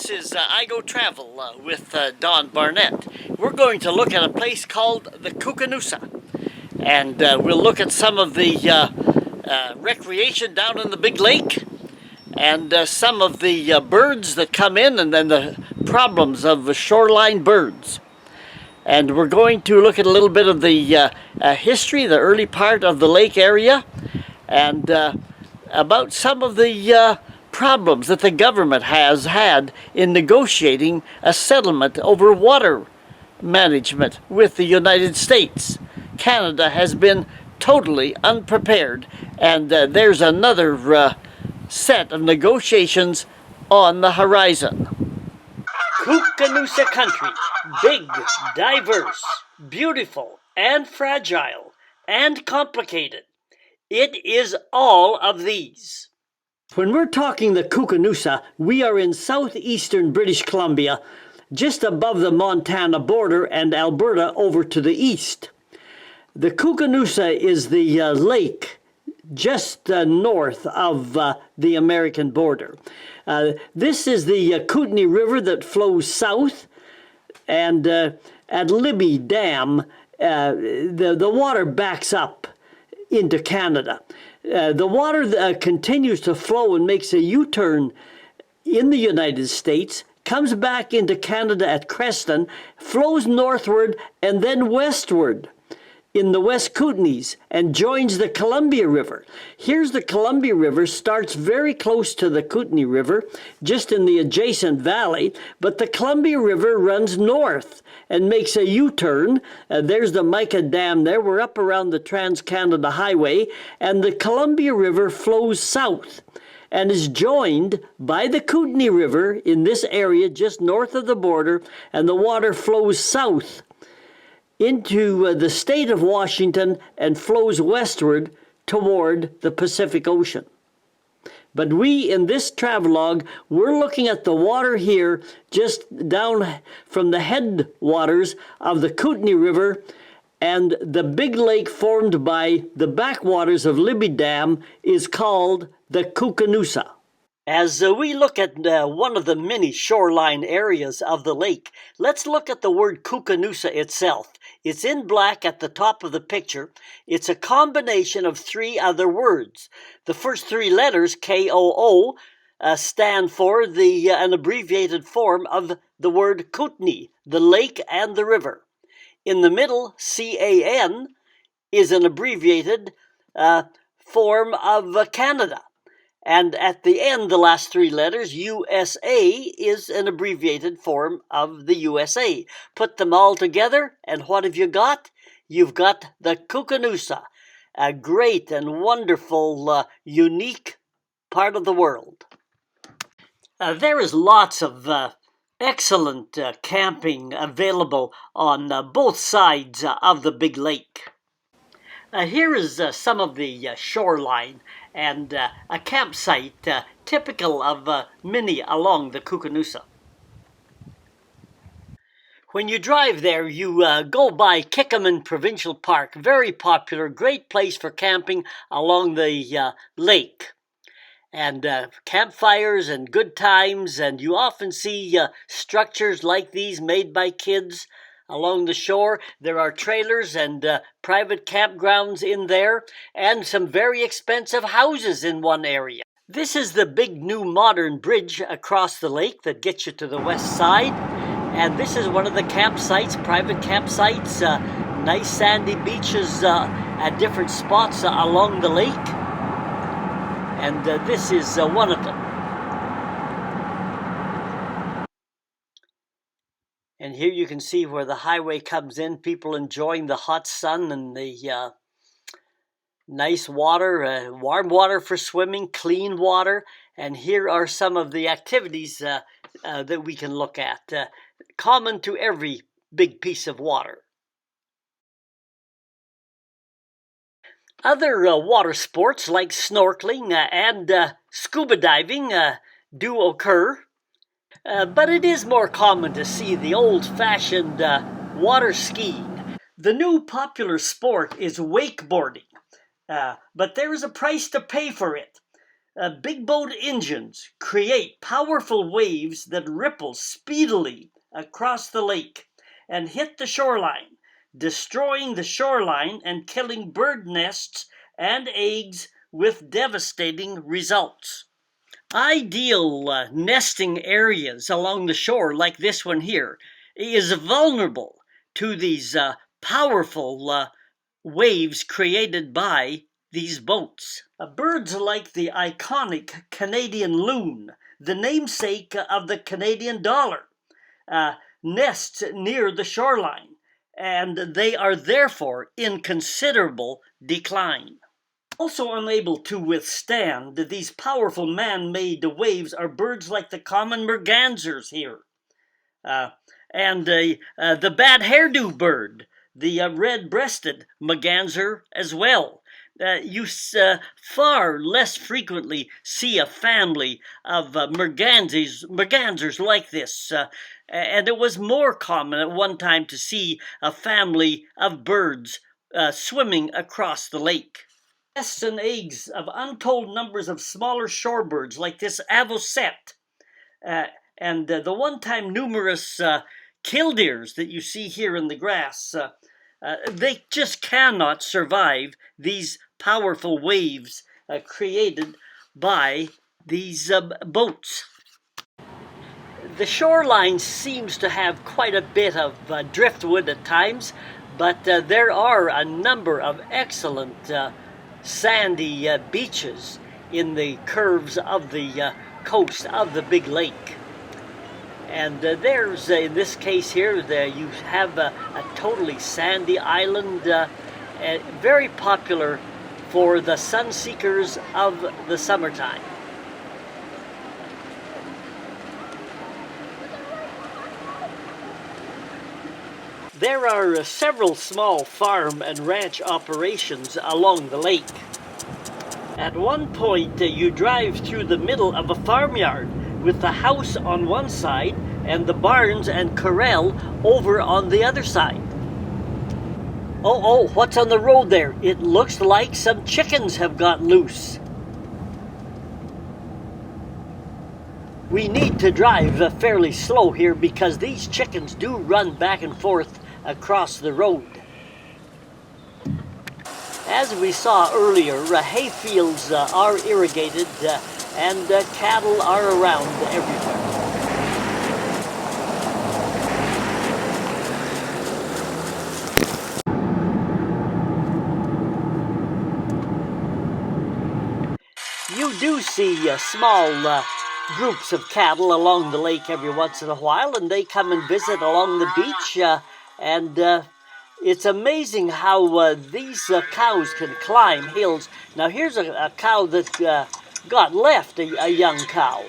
This is I Go Travel with Don Barnett. We're going to look at a place called the Koocanusa, and we'll look at some of the recreation down in the big lake, and some of the birds that come in, and then the problems of the shoreline birds. And we're going to look at a little bit of the history, the early part of the lake area, and about some of the problems that the government has had in negotiating a settlement over water management with the United States. Canada has been totally unprepared, and there's another set of negotiations on the horizon. Koocanusa country, big, diverse, beautiful, and fragile, and complicated. It is all of these. When we're talking the Koocanusa, we are in southeastern British Columbia, just above the Montana border and Alberta over to the east. The Koocanusa is the lake just north of the American border. This is the Kootenay River that flows south, and at Libby Dam, the water backs up into Canada. The water continues to flow and makes a U-turn in the United States, comes back into Canada at Creston, flows northward and then westward in the West Kootenays and joins the Columbia River. Here's the Columbia River, starts very close to the Kootenay River, just in the adjacent valley, but the Columbia River runs north and makes a U-turn. There's the Mica Dam there. We're up around the Trans-Canada Highway, and the Columbia River flows south and is joined by the Kootenay River in this area just north of the border, and the water flows south into the state of Washington and flows westward toward the Pacific Ocean. But we, in this travelogue, we're looking at the water here just down from the headwaters of the Kootenay River, and the big lake formed by the backwaters of Libby Dam is called the Koocanusa. As we look at one of the many shoreline areas of the lake, let's look at the word Koocanusa itself. It's in black at the top of the picture. It's a combination of three other words. The first three letters, K-O-O, stand for an abbreviated form of the word Kootenay, the lake and the river. In the middle, C-A-N, is an abbreviated form of Canada. And at the end, the last three letters, U.S.A, is an abbreviated form of the U.S.A. Put them all together, and what have you got? You've got the Koocanusa, a great and wonderful, unique part of the world. There is lots of excellent camping available on both sides of the big lake. Here is some of the shoreline and a campsite typical of many along the Koocanusa. When you drive there, you go by Kikkoman Provincial Park, very popular, great place for camping along the lake. And campfires and good times, and you often see structures like these made by kids along the shore. There are trailers and private campgrounds in there, and some very expensive houses in one area. This is the big new modern bridge across the lake that gets you to the west side, and this is one of the campsites, private campsites, nice sandy beaches at different spots along the lake, and this is one of them. And here you can see where the highway comes in, people enjoying the hot sun and the nice water, warm water for swimming, clean water. And here are some of the activities that we can look at, common to every big piece of water. Other water sports like snorkeling and scuba diving do occur. But it is more common to see the old-fashioned water skiing. The new popular sport is wakeboarding, but there is a price to pay for it. Big boat engines create powerful waves that ripple speedily across the lake and hit the shoreline, destroying the shoreline and killing bird nests and eggs with devastating results. Ideal nesting areas along the shore, like this one here, is vulnerable to these powerful waves created by these boats. Birds like the iconic Canadian loon, the namesake of the Canadian dollar, nest near the shoreline, and they are therefore in considerable decline. Also unable to withstand these powerful man-made waves are birds like the common mergansers here, and the bad hairdo bird, the red-breasted merganser as well. You far less frequently see a family of mergansers like this, and it was more common at one time to see a family of birds swimming across the lake. Nests and eggs of untold numbers of smaller shorebirds like this avocet, and the one-time numerous killdeers that you see here in the grass. They just cannot survive these powerful waves created by these boats. The shoreline seems to have quite a bit of driftwood at times, but there are a number of excellent sandy beaches in the curves of the coast of the big lake. And there's, in this case here, you have a totally sandy island, very popular for the sun seekers of the summertime. There are several small farm and ranch operations along the lake. At one point, you drive through the middle of a farmyard with the house on one side and the barns and corral over on the other side. Oh, what's on the road there? It looks like some chickens have got loose. We need to drive fairly slow here because these chickens do run back and forth across the road. As we saw earlier, hay fields are irrigated and cattle are around everywhere. You do see small groups of cattle along the lake every once in a while, and they come and visit along the beach, and it's amazing how these cows can climb hills. Now here's a cow that got left, a young cow.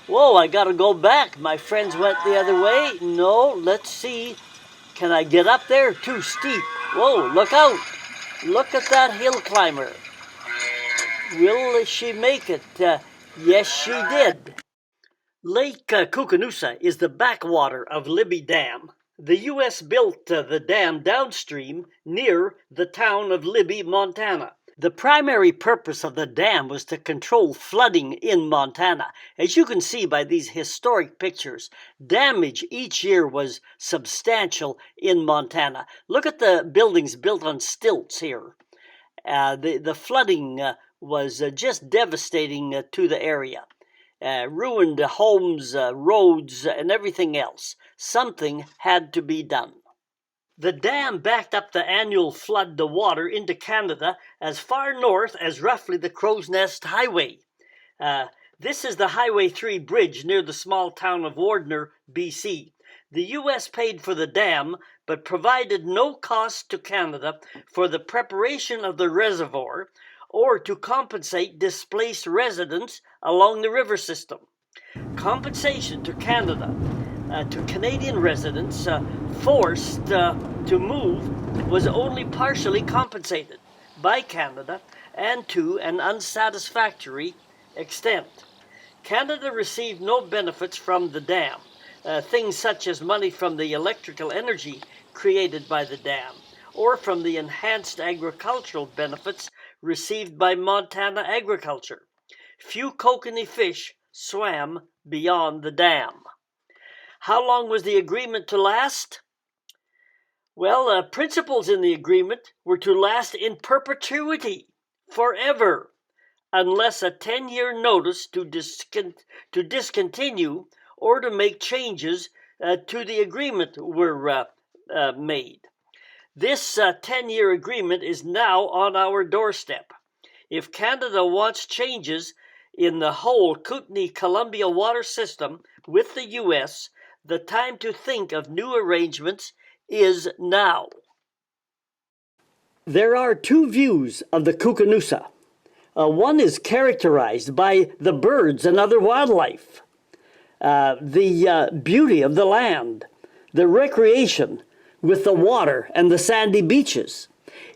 Whoa, I gotta go back. My friends went the other way. No, let's see. Can I get up there? Too steep. Whoa, look out. Look at that hill climber. Will she make it? Yes, she did. Lake Koocanusa is the backwater of Libby Dam. The U.S. built the dam downstream near the town of Libby, Montana. The primary purpose of the dam was to control flooding in Montana. As you can see by these historic pictures, damage each year was substantial in Montana. Look at the buildings built on stilts here. The flooding was just devastating to the area. Ruined homes, roads, and everything else. Something had to be done. The dam backed up the annual flood of water into Canada as far north as roughly the Crow's Nest Highway. This is the Highway 3 bridge near the small town of Wardner, BC. The U.S. paid for the dam, but provided no cost to Canada for the preparation of the reservoir or to compensate displaced residents along the river system. Compensation to Canada, to Canadian residents forced to move, was only partially compensated by Canada and to an unsatisfactory extent. Canada received no benefits from the dam, things such as money from the electrical energy created by the dam, or from the enhanced agricultural benefits received by Montana agriculture. few kokanee fish swam beyond the dam. How long was the agreement to last? Well, principles in the agreement were to last in perpetuity, forever, unless a 10-year notice to discontinue or to make changes to the agreement were made. This 10-year agreement is now on our doorstep. If Canada wants changes in the whole Kootenay-Columbia water system with the U.S., the time to think of new arrangements is now. There are two views of the Koocanusa. One is characterized by the birds and other wildlife, the beauty of the land, the recreation with the water and the sandy beaches.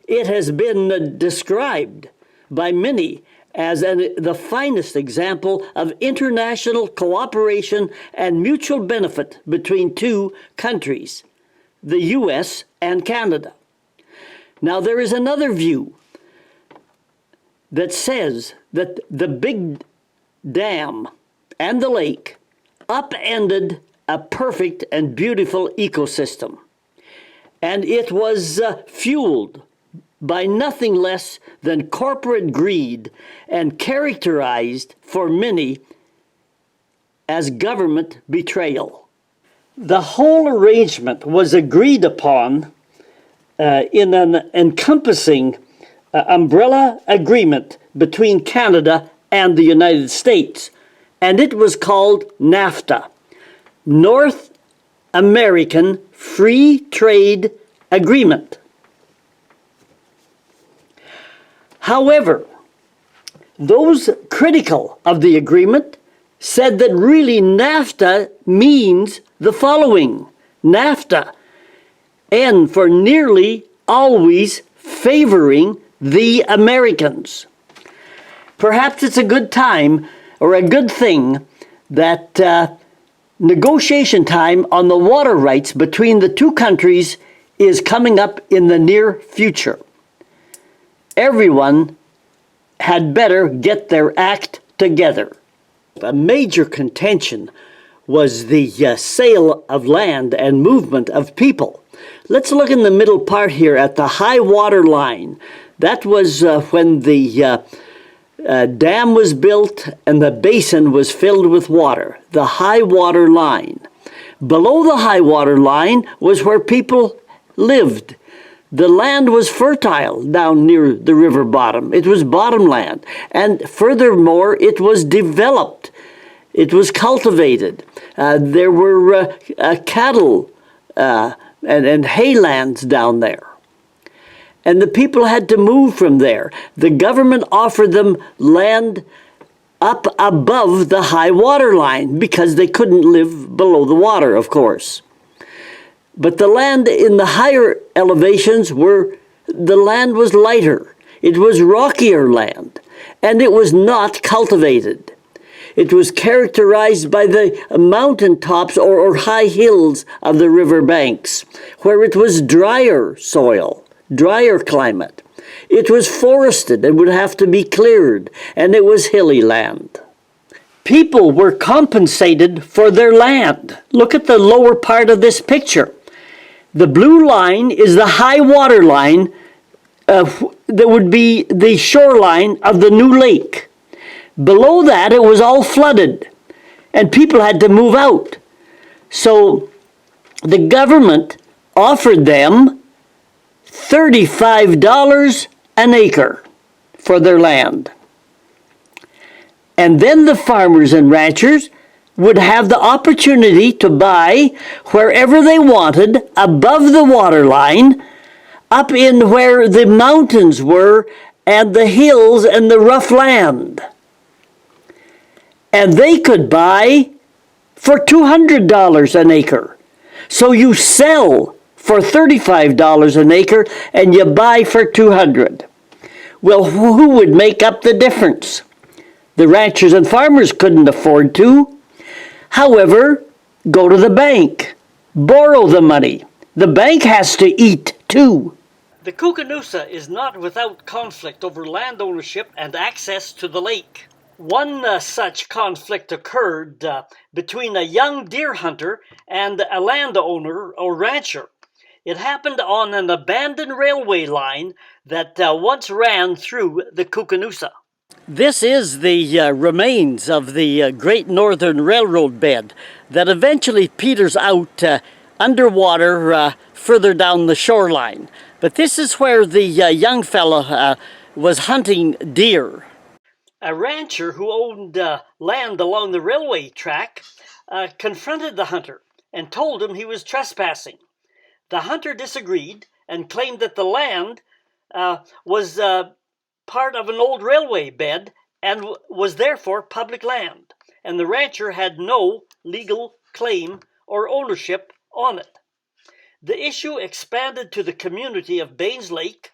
It has been described by many as the finest example of international cooperation and mutual benefit between two countries, the U.S. and Canada. Now, there is another view that says that the big dam and the lake upended a perfect and beautiful ecosystem. And it was fueled by nothing less than corporate greed and characterized for many as government betrayal. The whole arrangement was agreed upon in an encompassing umbrella agreement between Canada and the United States, and it was called NAFTA, North American Free Trade Agreement. However, those critical of the agreement said that really NAFTA means the following. NAFTA, N for nearly always favoring the Americans. Perhaps it's a good time or a good thing that negotiation time on the water rights between the two countries is coming up in the near future. Everyone had better get their act together. A major contention was the sale of land and movement of people. Let's look in the middle part here at the high water line. That was when the dam was built and the basin was filled with water, the high water line. Below the high water line was where people lived. The land was fertile down near the river bottom. It was bottom land. And furthermore, it was developed. It was cultivated. There were cattle and haylands down there. And the people had to move from there. The government offered them land up above the high water line because they couldn't live below the water, of course. But the land in the higher elevations the land was lighter. It was rockier land, and it was not cultivated. It was characterized by the mountain tops or high hills of the river banks, where it was drier soil, drier climate. It was forested and would have to be cleared, and it was hilly land. People were compensated for their land. Look at the lower part of this picture. The blue line is the high water line that would be the shoreline of the new lake. Below that, it was all flooded, and people had to move out. So the government offered them $35 an acre for their land. And then the farmers and ranchers would have the opportunity to buy wherever they wanted above the water line, up in where the mountains were and the hills and the rough land. And they could buy for $200 an acre. So you sell for $35 an acre and you buy for $200. Well, who would make up the difference? The ranchers and farmers couldn't afford to. However, go to the bank, borrow the money. The bank has to eat too. The Koocanusa is not without conflict over land ownership and access to the lake. One such conflict occurred between a young deer hunter and a landowner or rancher. It happened on an abandoned railway line that once ran through the Koocanusa. This is the remains of the Great Northern Railroad bed that eventually peters out underwater further down the shoreline. But this is where the young fellow was hunting deer. A rancher who owned land along the railway track confronted the hunter and told him he was trespassing. The hunter disagreed and claimed that the land was part of an old railway bed and was therefore public land, and the rancher had no legal claim or ownership on it. The issue expanded to the community of Baines Lake,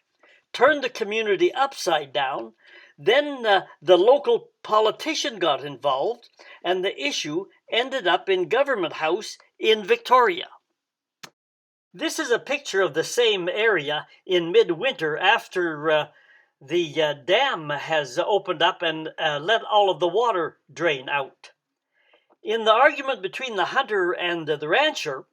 turned the community upside down. Then the local politician got involved, and the issue ended up in Government House in Victoria. This is a picture of the same area in midwinter after the dam has opened up and let all of the water drain out. In the argument between the hunter and the rancher,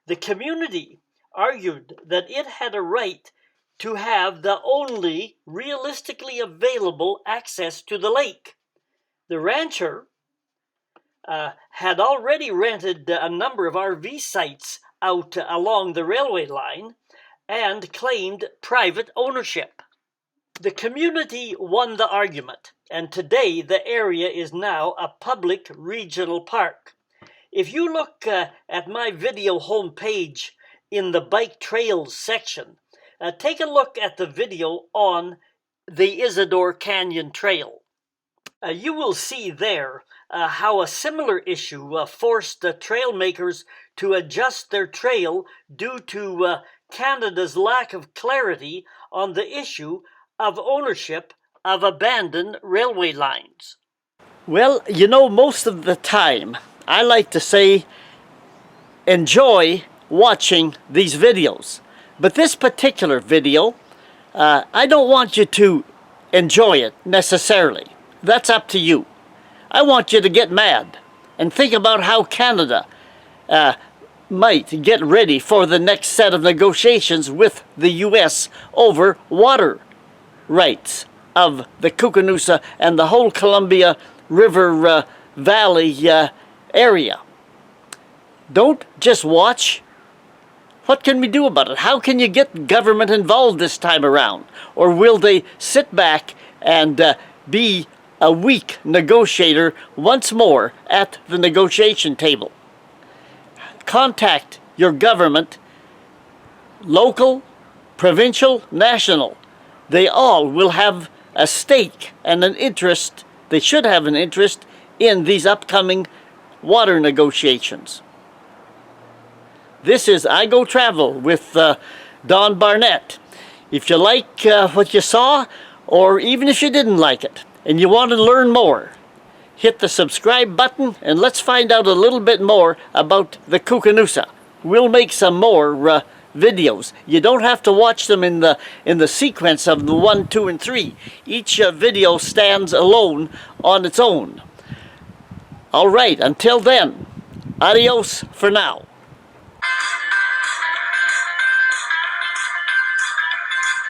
the community argued that it had a right to have the only realistically available access to the lake. The rancher had already rented a number of RV sites out along the railway line and claimed private ownership. The community won the argument, and today the area is now a public regional park. If you look at my video homepage in the bike trails section, take a look at the video on the Isidore Canyon Trail. You will see there how a similar issue forced trail makers to adjust their trail due to Canada's lack of clarity on the issue of ownership of abandoned railway lines. Well, you know, most of the time, I like to say, enjoy watching these videos. But this particular video, I don't want you to enjoy it necessarily. That's up to you. I want you to get mad and think about how Canada might get ready for the next set of negotiations with the U.S. over water rights of the Koocanusa and the whole Columbia River Valley area. Don't just watch. What can we do about it? How can you get government involved this time around? Or will they sit back and be a weak negotiator once more at the negotiation table? Contact your government, local, provincial, national. They all will have a stake and an interest, they should have an interest in these upcoming water negotiations. This is I Go Travel with Don Barnett. If you like what you saw, or even if you didn't like it, and you want to learn more, hit the subscribe button and let's find out a little bit more about the Koocanusa. We'll make some more videos. You don't have to watch them in the sequence of the 1, 2, and 3. Each video stands alone on its own. All right, until then, adios for now.